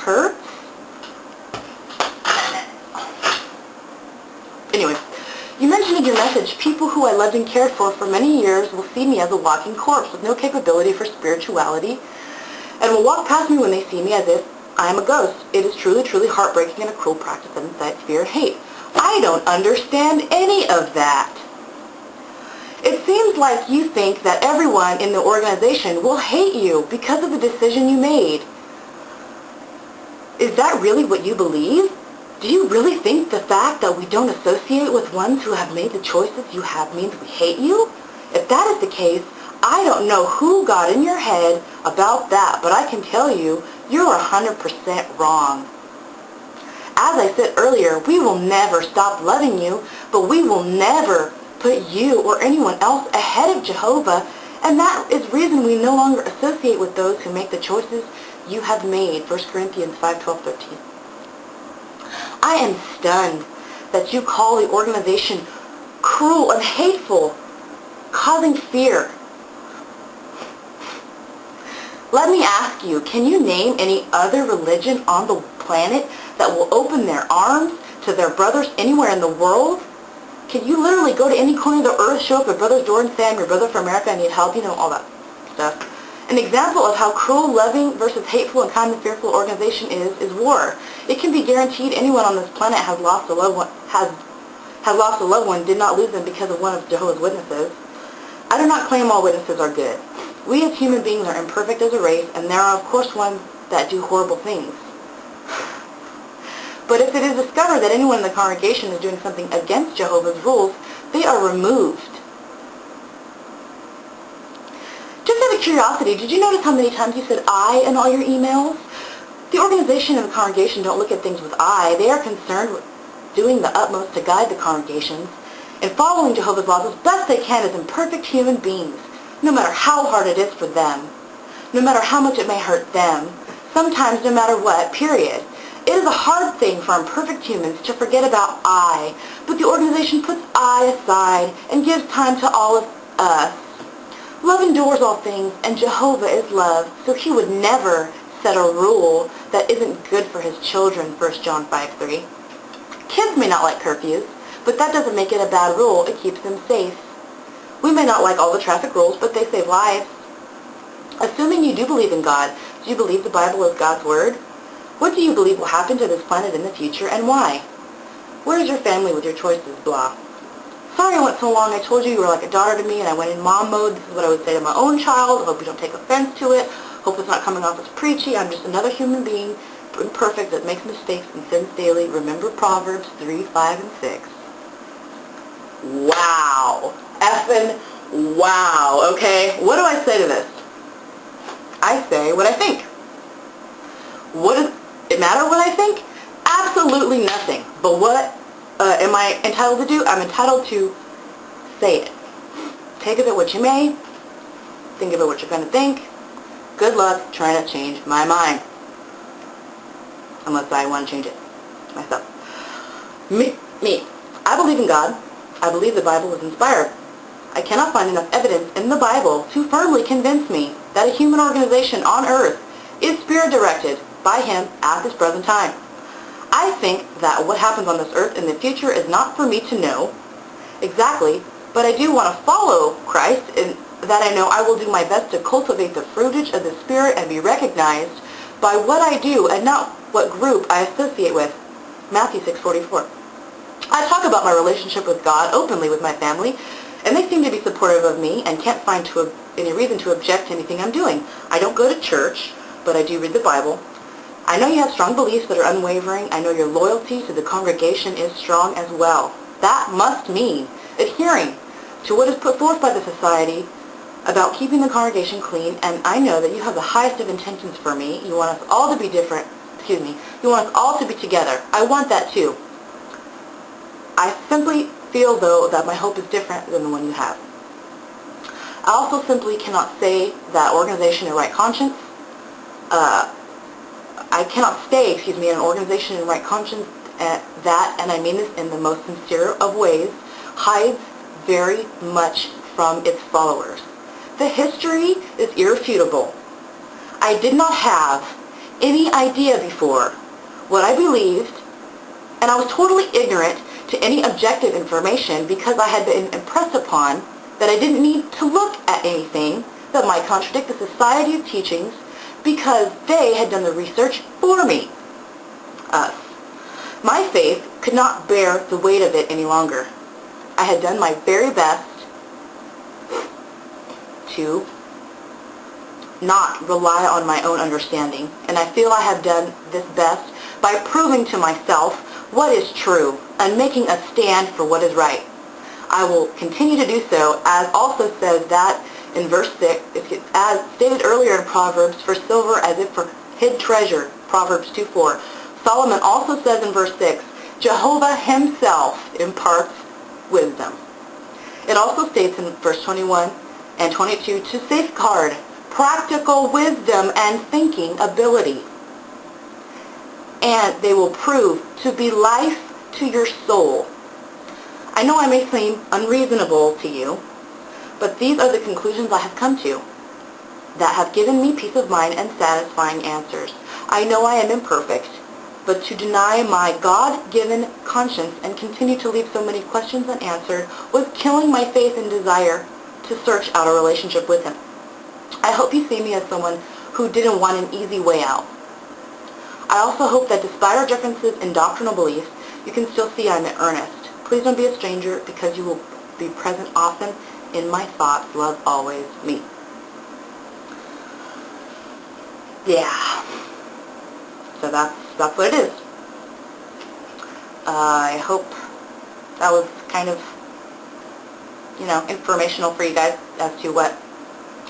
hurts. Anyway, you mentioned in your message, people who I loved and cared for many years will see me as a walking corpse with no capability for spirituality and will walk past me when they see me as if I am a ghost. It is truly, truly heartbreaking and a cruel practice that incites fear and hate. I don't understand any of that. It seems like you think that everyone in the organization will hate you because of the decision you made. Is that really what you believe? Do you really think the fact that we don't associate with ones who have made the choices you have means we hate you? If that is the case, I don't know who got in your head about that, but I can tell you, you're 100% wrong. As I said earlier, we will never stop loving you, but we will never put you or anyone else ahead of Jehovah, and that is reason we no longer associate with those who make the choices you have made. 1 Corinthians 5:12-13. I am stunned that you call the organization cruel and hateful, causing fear. Let me ask you, can you name any other religion on the planet that will open their arms to their brothers anywhere in the world? Can you literally go to any corner of the earth, show up your brother's door and say, I'm your brother from America, I need help, all that stuff. An example of how cruel, loving versus hateful and kind and fearful organization is war. It can be guaranteed anyone on this planet has lost a loved one, did not lose them because of one of Jehovah's Witnesses. I do not claim all witnesses are good. We as human beings are imperfect as a race, and there are of course ones that do horrible things. But if it is discovered that anyone in the congregation is doing something against Jehovah's rules, they are removed. Just out of curiosity, did you notice how many times you said I in all your emails? The organization and the congregation don't look at things with I. They are concerned with doing the utmost to guide the congregations and following Jehovah's laws as best they can as imperfect human beings, no matter how hard it is for them, no matter how much it may hurt them, sometimes no matter what, period. It is a hard thing for imperfect humans to forget about I, but the organization puts I aside and gives time to all of us. Love endures all things, and Jehovah is love, so he would never set a rule that isn't good for his children, 1 John 5:3. Kids may not like curfews, but that doesn't make it a bad rule. It keeps them safe. We may not like all the traffic rules, but they save lives. Assuming you do believe in God, do you believe the Bible is God's Word? What do you believe will happen to this planet in the future, and why? Where is your family with your choices, blah? Sorry I went so long. I told you were like a daughter to me, and I went in mom mode. This is what I would say to my own child. I hope you don't take offense to it. Hope it's not coming off as preachy. I'm just another human being, imperfect, that makes mistakes and sins daily. Remember Proverbs 3, 5, and 6. Wow. Effing wow. Okay? What do I say to this? I say what I think. Does it matter what I think? Absolutely nothing. But what am I entitled to do? I'm entitled to say it. Take of it what you may. Think of it what you're going to think. Good luck trying to change my mind. Unless I want to change it myself. Me. I believe in God. I believe the Bible is inspired. I cannot find enough evidence in the Bible to firmly convince me that a human organization on earth is spirit-directed by him at this present time. I think that what happens on this earth in the future is not for me to know exactly, but I do want to follow Christ, and that I know I will do my best to cultivate the fruitage of the Spirit and be recognized by what I do and not what group I associate with. Matthew 6:44. I talk about my relationship with God openly with my family, and they seem to be supportive of me and can't find any reason to object to anything I'm doing. I don't go to church, but I do read the Bible. I know you have strong beliefs that are unwavering. I know your loyalty to the congregation is strong as well. That must mean adhering to what is put forth by the society about keeping the congregation clean, and I know that you have the highest of intentions for me. You want us all to be different. You want us all to be together. I want that too. I simply feel, though, that my hope is different than the one you have. I also simply cannot say that organization in right conscience. I cannot stay, in an organization in right conscience that, and I mean this in the most sincere of ways, hides very much from its followers. The history is irrefutable. I did not have any idea before what I believed, and I was totally ignorant to any objective information because I had been impressed upon that I didn't need to look at anything that might contradict the society's teachings because they had done the research for me. Us. My faith could not bear the weight of it any longer. I had done my very best to not rely on my own understanding, and I feel I have done this best by proving to myself what is true and making a stand for what is right. I will continue to do so, as also says that in verse 6, as stated earlier in Proverbs, for silver as if for hid treasure, Proverbs 2:4. Solomon also says in verse 6, Jehovah himself imparts wisdom. It also states in verse 21 and 22 to safeguard practical wisdom and thinking ability. And they will prove to be life to your soul. I know I may seem unreasonable to you, but these are the conclusions I have come to that have given me peace of mind and satisfying answers. I know I am imperfect, but to deny my God-given conscience and continue to leave so many questions unanswered was killing my faith and desire to search out a relationship with him. I hope you see me as someone who didn't want an easy way out. I also hope that despite our differences in doctrinal beliefs, you can still see I'm in earnest. Please don't be a stranger, because you will be present often in my thoughts. Love always, me. Yeah. So that's what it is. I hope that was kind of, informational for you guys as to what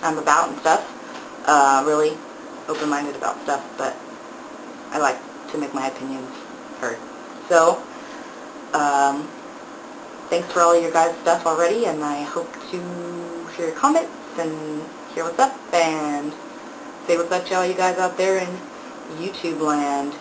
I'm about and stuff. Really open-minded about stuff, but I like to make my opinions heard. So, thanks for all of your guys' stuff already, and I hope to hear your comments and hear what's up, and say what's up to all you guys out there in YouTube land.